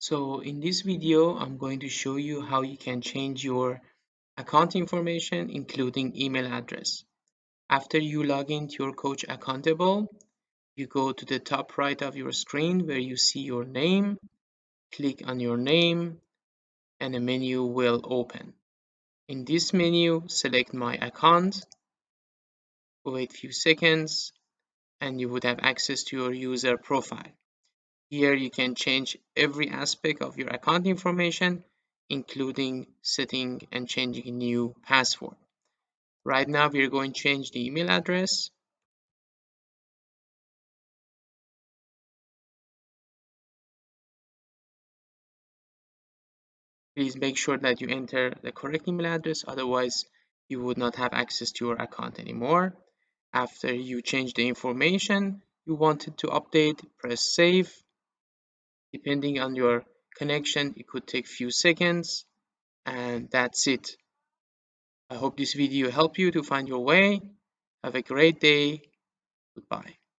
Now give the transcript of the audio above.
So in this video, I'm going to show you how you can change your account information, including email address. After you log into your Coach Accountable, you go to the top right of your screen where you see your name, click on your name, and a menu will open. In this menu, select My Account, wait a few seconds, and you would have access to your user profile. Here you can change every aspect of your account information, including setting and changing a new password. Right now, we're going to change the email address. Please make sure that you enter the correct email address, otherwise you would not have access to your account anymore. After you change the information you wanted to update, press save. Depending on your connection, it could take few seconds, and that's it. I hope this video helped you to find your way. Have a great day. Goodbye.